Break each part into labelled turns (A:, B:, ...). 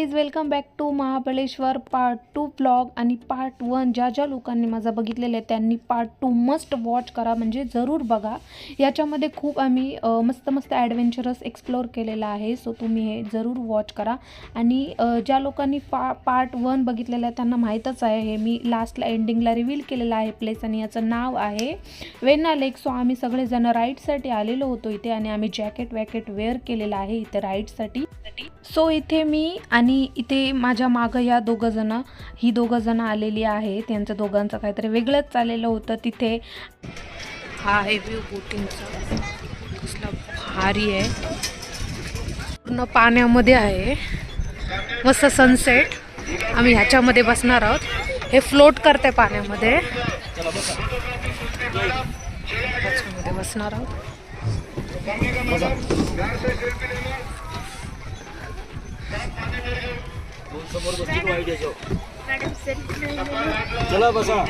A: Guys, welcome back to Mahabaleshwar part 2 blog. आणि part 1 ज्या लोकांनी माझा बघितलेलं आहे त्यांनी पार्ट 2 मस्ट वॉच करा, म्हणजे जरूर बघा. याच्यामध्ये खूप आम्ही मस्त ॲडव्हेंचरस एक्सप्लोअर केलेलं आहे. सो तुम्ही हे जरूर वॉच करा. आणि ज्या लोकांनी पार्ट 1 बघितलेलं आहे त्यांना माहीतच आहे, हे मी लास्टला एंडिंगला रिव्हील केलेलं आहे प्लेस, आणि याचं नाव आहे वेण्णा लेक. सो आम्ही सगळेजण राईडसाठी आलेलो होतो इथे, आणि आम्ही जॅकेट वेअर केलेलं आहे इथे राईडसाठी. सो इथे मी आणि इथे माझ्या मागं ही दोघं जण आलेली आहे. त्यांचं दोघांचं काहीतरी वेगळंच चाललेलं होतं तिथे. हा आहे व्ह्यू बोटिंगचा, कसला भारी आहे, पूर्ण पाण्यामध्ये आहे, मस्त सनसेट. आम्ही ह्याच्यामध्ये बसणार आहोत, हे फ्लोट करते पाण्यामध्ये, ह्याच्यामध्ये बसणार आहोत.
B: चला बसा.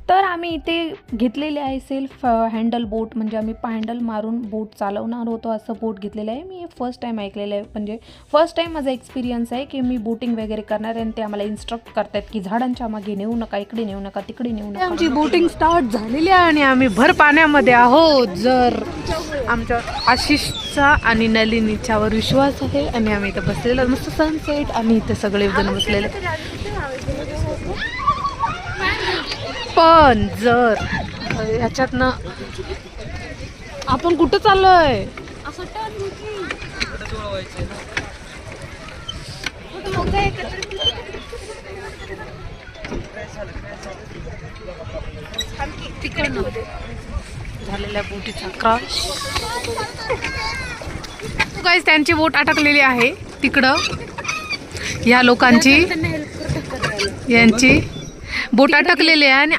A: तर आम्ही इथे घेतलेले आहे सेल्फ हँडल बोट, म्हणजे आम्ही हँडल मारून बोट चालवणार होतो, असं बोट घेतलेलं आहे. मी फर्स्ट टाईम ऐकलेलं आहे, म्हणजे फर्स्ट टाईम माझा एक्सपिरियन्स आहे की मी बोटिंग वगैरे करणार आहे. आणि ते आम्हाला इन्स्ट्रक्ट करतात की झाडांच्या मागे नेऊ नका, इकडे नेऊ नका, तिकडे नेऊ नका. आमची बोटिंग स्टार्ट झालेली आहे आणि आम्ही भर पाण्यामध्ये आहोत. जर आमच्या आशिषचा आणि नलिनीच्यावर विश्वास आहे, आणि आम्ही इथं बसलेलो मस्त सनसेट, आणि इथे सगळे जण बसलेले. पण जर ह्याच्यातनं आपण कुठं चाललोय, तिकडनं झालेल्या बोटीचा क्रॅश. गाईस, त्यांची बोट अटकलेली आहे तिकडं. या लोकांची, यांची बोट अटकलेली आहे, आणि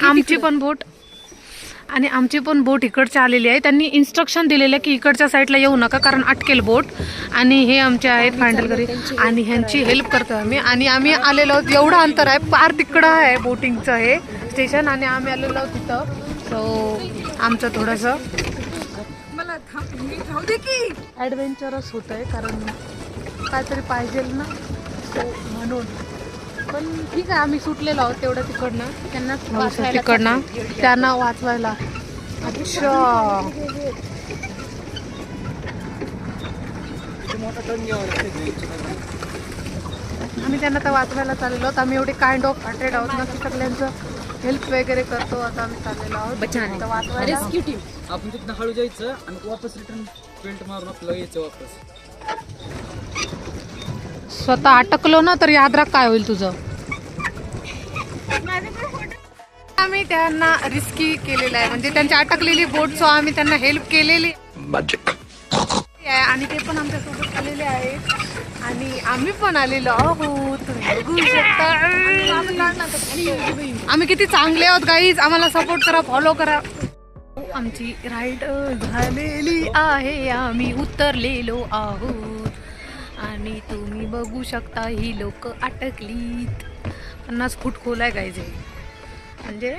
A: आमची पण बोट इकडच्या आलेली आहे. त्यांनी इन्स्ट्रक्शन दिलेलं की इकडच्या साईडला येऊ नका कारण अटकेल बोट. आणि हे आमचे आहेत हँडलकरी, आणि ह्यांची हेल्प करतो आम्ही. आणि आम्ही आलेलो आहोत, एवढं अंतर आहे, पार तिकडं आहे बोटिंगचं हे स्टेशन, आणि आम्ही आलेलो आहोत तिथं. सो आमचं थोडंसं ॲडव्हेंचरस होतं आहे, कारण काहीतरी पाहिजे ना, सो म्हणून. पण ठीक आहे, आम्ही सुटलेलो आहोत तेवढं तिकडनं, त्यांना वाचवायला. अच्छा, आम्ही त्यांना तर वाचवायला चाललेलो आहोत. आम्ही एवढे काइंड ऑफ अटेड आहोत ना की सगळ्यांचं हेल्प वगैरे करतो. आता आम्ही चाललेलो आहोत वाचवायला.
B: Rescue team. आपण तिथनं हळू जायचं आणि वापस रिटर्न पेंट मारून आपलं यायचं वापस.
A: स्वतः अटकलो ना तर याद राख काय होईल तुझं. आम्ही त्यांना रिस्की केलेलं आहे, म्हणजे त्यांची अटकलेली बोट, सो आम्ही त्यांना हेल्प केलेली आहे. आणि ते पण आमच्यासोबत आलेले आहेत, आणि आम्ही पण आलेलो आहोत. बघू शकता आम्ही किती चांगले आहोत गाईज. आम्हाला सपोर्ट करा, फॉलो करा. आमची राईड झालेली आहे, आम्ही उतरलेलो आहोत, आणि तुम्ही बघू शकता ही लोक अटकलीत. 50 फूट खोल आहे गाईज, म्हणजे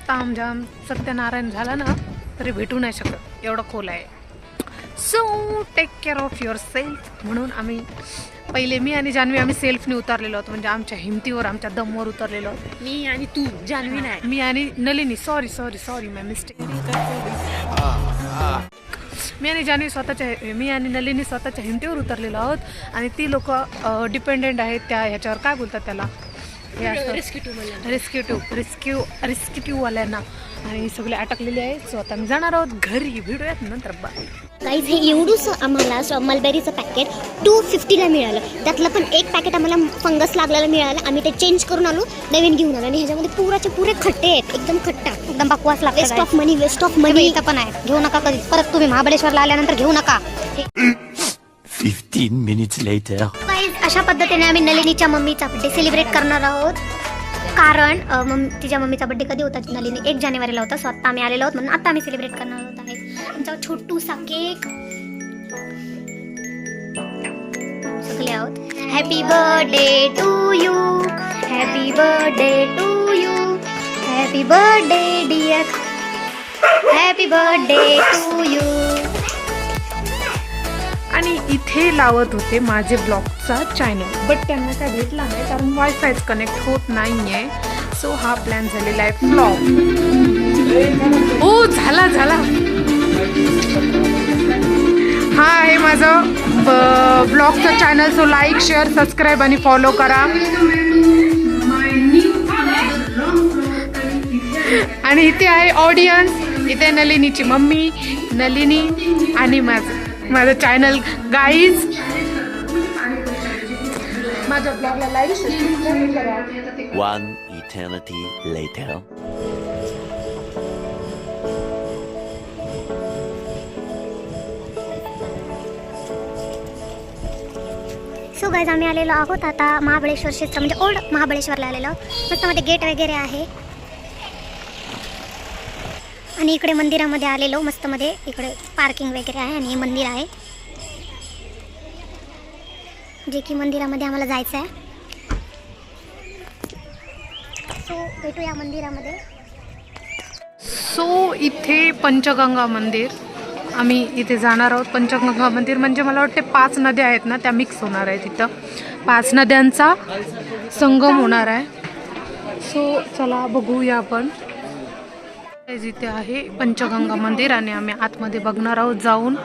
A: तामझाम सत्यनारायण झाला ना तरी भेटू नाही शकत, एवढं खोल आहे. So take care of yourself. म्हणून आम्ही पहिले मी आणि जान्हवी आम्ही सेल्फने उतरलेलो आहोत, म्हणजे आमच्या हिमतीवर, आमच्या दमवर उतरलेलो आहोत.
C: मी आणि तू, जान्हवी नाही.
A: मी आणि नलिनी, सॉरी माय मिस्टेक. मी आणि नलिनी स्वतःच्या हिमतीवर उतरलेलो आहोत, आणि ती लोक डिपेंडेंट आहेत त्या ह्याच्यावर, काय बोलतात त्याला, रेस्क्यूवाल्यांना. आणि सगळे अटकलेले आहेत. सो आता मी जाणार आहोत घरी, भेटूयात नंतर. बाय
C: गाईज, हे एवढंच आम्हाला मलबेरीचं पॅकेट 250ला मिळालं. त्यातलं पण एक पॅकेट आम्हाला फंगस लागलेला मिळालं. आम्ही ते चेंज करून आलो, नवीन घेऊन आलो. आणि ह्याच्यामध्ये पुरे खट्टे आहेत, एकदम खट्टा, एकदम बकवास लागतं. वेस्ट ऑफ मनी इथं पण आहे. घेऊ नका कधी परत, तुम्ही महाबळेश्वरला आल्यानंतर घेऊ नका.
B: 15 minutes later.
C: गाईज, अशा पद्धतीने आम्ही नलिनीच्या मम्मीचा बड्डे सेलिब्रेट करणार आहोत. कारण तिच्या मम्मीचा बड्डे कधी होता, नलिनी 1 जानेवारीला होता. सो आत्ता आम्ही आलेलो आहोत, म्हणून आता आम्ही सेलिब्रेट करणार आहोत. आहे आमचा छोटूसा केक, सगळे आहोत. Happy birthday to you, happy birthday to you, happy birthday dear, happy birthday to you.
A: आणि इथे लावत होते माझे ब्लॉगचा चॅनल, बट त्यांना काय भेटला नाही कारण वायफायच कनेक्ट होत नाही आहे. सो हा प्लॅन झालेला आहे ब्लॉग. हो झाला झाला. हा आहे माझं ब्लॉगचं channel. So like share subscribe आणि फॉलो करा. आणि इथे आहे ऑडियन्स. इथे नलिनीची मम्मी नलिनी आणि माझं चॅनल गाईज. माझ्या ब्लॉगला लाईक सबस्क्राईब करा.
D: One eternity later.
C: So guys आम्ही आलेलो आहोत आता महाबळेश्वर क्षेत्र म्हणजे ओल्ड महाबळेश्वरला आलेलो. मस्त मध्ये गेट वगैरे आहे आणि इकडे मंदिरामध्ये आलेलो. मस्त मध्ये इकडे पार्किंग वगैरे आहे आणि हे मंदिर आहे जे की मंदिरामध्ये आम्हाला जायचं आहे. सो भेटूया मंदिरामध्ये.
A: सो इथे पंचगंगा मंदिर आम्ही इथे जाणार आहोत. पंचगंगा मंदिर म्हणजे मला वाटते 5 नद्या आहेत ना त्या मिक्स होणार आहे. तिथं 5 नद्यांचा संगम होणार आहे. सो चला बघूया आपण. इथे आहे पंचगंगा मंदिर आणि आम्ही आतमध्ये बघणार आहोत जाऊन.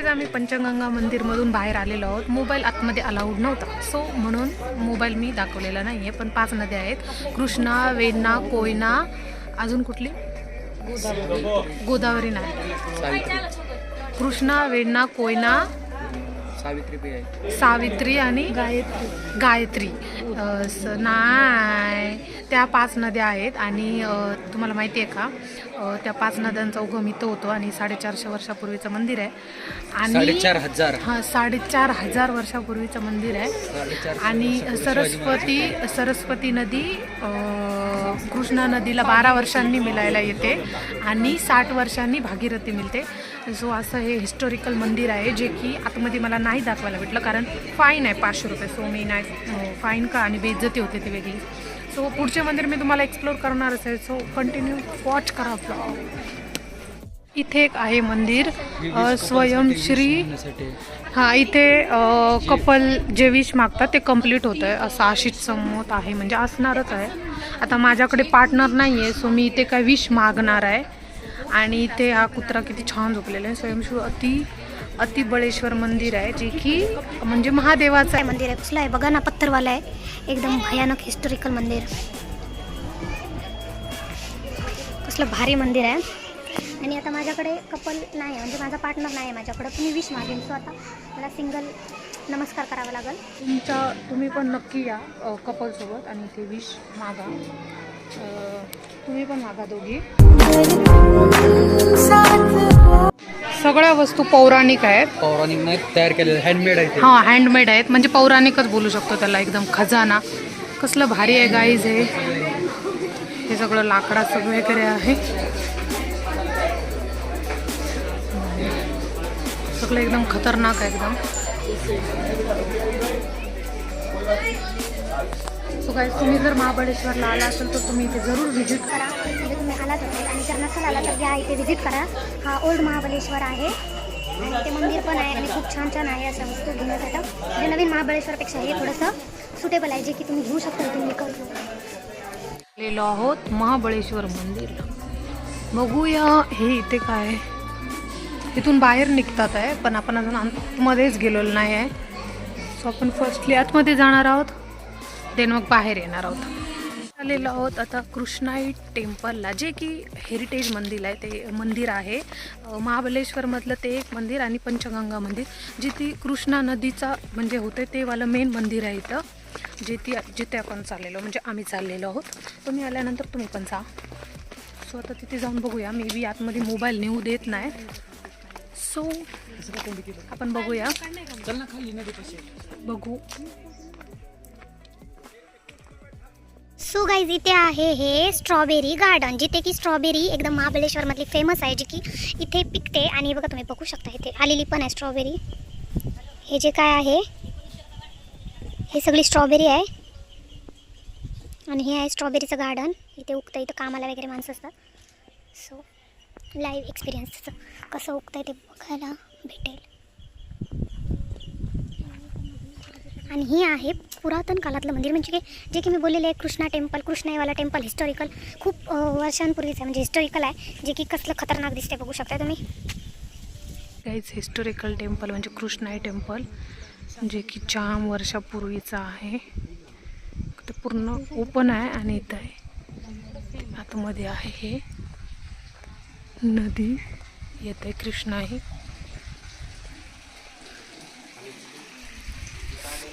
A: आम्ही पंचगंगा मंदिरमधून बाहेर आलेलो आहोत. मोबाईल आतमध्ये अलाउड नव्हता सो म्हणून मोबाईल मी दाखवलेला नाही आहे. पण 5 नद्या आहेत. कृष्णा, वेण्णा, कोयना, अजून कुठली? गोदावरी नाही. कृष्णा, वेण्णा, कोयना, सावित्री आणि गायत्री नाही. त्या 5 नद्या आहेत आणि तुम्हाला माहिती आहे का त्या 5 नद्यांचा उगम इथं होतो आणि 450 वर्षापूर्वीचं मंदिर आहे. आणि 4,500 वर्षापूर्वीचं मंदिर आहे. आणि सरस्वती नदी कृष्णा नदीला 12 वर्षांनी मिळायला येते आणि 60 वर्षांनी भागीरथी मिळते. सो असं हे हिस्टॉरिकल मंदिर आहे जे की आतमध्ये मला नाही दाखवायला भेटलं कारण फाईन आहे 500 रुपये. सो मी नाही फाईन का आणि बेइज्जती होते ती वेगळी. सो पुढचे मंदिर मी तुम्हाला एक्सप्लोर करणारच आहे. सो कंटिन्यू वॉच करा ब्लॉग. इथे एक आहे मंदिर स्वयंश्री. हां इथे कपल जे विश मागतात ते कम्प्लीट होतं आहे असं आशिष संमत आहे. म्हणजे असणारच आहे. आता माझ्याकडे पार्टनर नाही आहे सो मी इथे काय विश मागणार आहे. आणि इथे हा कुत्रा किती छान झोपलेला आहे. स्वयंश्री अतिबळेश्वर मंदिर आहे जे की म्हणजे महादेवाचं आहे
C: मंदिर आहे. कसलं आहे बघा ना, पत्थरवाला आहे. एकदम भयानक हिस्टॉरिकल मंदिर. कसलं भारी मंदिर आहे. आणि आता माझ्याकडे कपल नाही आहे म्हणजे माझा पार्टनर नाही आहे माझ्याकडे. तुम्ही विश मागेन सो आता मला सिंगल नमस्कार करावा लागेल.
A: तुम्ही पण नक्की या कपलसोबत आणि ते विश मागा. तुम्ही पण मागा दोघी. सगळ्या वस्तू पौराणिक आहेत.
B: पौराणिक नाही तयार केलेलं हँडमेड आहे.
A: हां हँडमेड आहेत म्हणजे पौराणिकच बोलू शकतो त्याला. एकदम खजाना. कसलं भारी आहे गाईज हे सगळं लाकडाचं वगैरे आहे. सगळं एकदम खतरनाक आहे एकदम. सो गाईज तुम्ही जर महाबळेश्वरला आला असेल तर तुम्ही इथे जरूर व्हिजिट
C: करा. म्हणजे तुम्ही आलात होते आणि जर नसेल आला तर या इथे व्हिजिट करा. हा ओल्ड महाबळेश्वर आहे आणि ते मंदिर पण आहे आणि खूप छान छान आहे अशा वस्तू घेण्यासाठी. म्हणजे नवीन महाबळेश्वरपेक्षा हे थोडंसं सुटेबल आहे जे की तुम्ही घेऊ शकता. तुम्ही
A: आलेलो आहोत महाबळेश्वर मंदिर. बघूया हे इथे काय आहे. इथून बाहेर निघतात आहे पण आपण अजून आतमध्येच गेलेलो नाही आहे. सो आपण फर्स्टली आतमध्ये जाणार आहोत देन मग बाहेर येणार आहोत. आलेलो आहोत आता कृष्णाई टेम्पलला जे की हेरिटेज मंदिर आहे महाबळेश्वरमधलं ते एक मंदिर आणि पंचगंगा मंदिर जिथे कृष्णा नदीचा म्हणजे होते ते वालं मेन मंदिर आहे इथं जिथे आपण चाललेलो म्हणजे आम्ही चाललेलो आहोत. तुम्ही आल्यानंतर तुम्ही पण जा. सो आता तिथे जाऊन बघूया. मे बी आतमध्ये मोबाईल नेऊ देत नाही. सो आपण बघूया. बघू.
C: सो गाईज इथे आहे हे स्ट्रॉबेरी गार्डन जिथे की स्ट्रॉबेरी एकदम महाबळेश्वरमधली फेमस आहे जी की इथे पिकते. आणि बघा तुम्ही बघू शकता इथे आलेली पण आहे स्ट्रॉबेरी. हे जे काय आहे हे सगळी स्ट्रॉबेरी आहे आणि हे आहे स्ट्रॉबेरीचं गार्डन. इथे उगतं. इथं कामाला वगैरे माणसं असतात. सो लाईव्ह एक्सपिरियन्स कसं उगतं ते बघायला भेटेल. आणि ही आहे पुरातन काळातलं मंदिर, म्हणजे की जे की मी बोललेले आहे कृष्णा टेम्पल, कृष्णाईवाला टेम्पल हिस्टॉरिकल खूप वर्षांपूर्वीचं आहे, म्हणजे हिस्टॉरिकल आहे, जे की कसलं खतरनाक दिसते बघू शकता तुम्ही.
A: गाईज हिस्टोरिकल टेम्पल म्हणजे कृष्णाई टेम्पल, जे की 4 वर्षापूर्वीचं आहे. ते पूर्ण ओपन आहे आणि इथं आहे आतमध्ये आहे हे नदी येते कृष्णाई.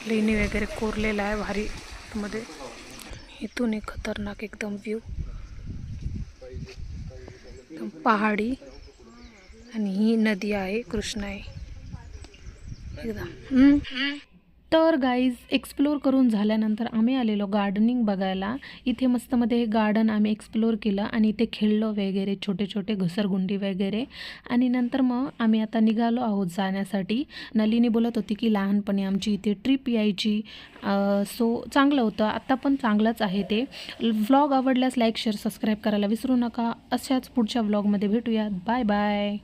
A: लेणी वगैरे कोरलेला आहे भारी मध्ये. इथून एक खतरनाक एकदम व्ह्यू, एकदम पहाडी, आणि ही नदी आहे कृष्णाई एकदम. तर गाईज एक्सप्लोर करून झाल्यानंतर आम्ही आलेलो गार्डनिंग बघायला. इथे मस्तमध्ये हे गार्डन आम्ही एक्सप्लोर केलं आणि इथे खेळलो वगैरे, छोटे छोटे घसरगुंडी वगैरे. आणि नंतर मग आम्ही आता निघालो आहोत जाण्यासाठी. नलिनी बोलत होती की लहानपणी आमची इथे ट्रिप यायची, सो चांगलं होतं, आत्ता पण चांगलंच आहे ते. व्लॉग आवडल्यास लाईक शेअर सबस्क्राईब करायला विसरू नका. अशाच पुढच्या व्लॉगमध्ये भेटूयात. Bye bye.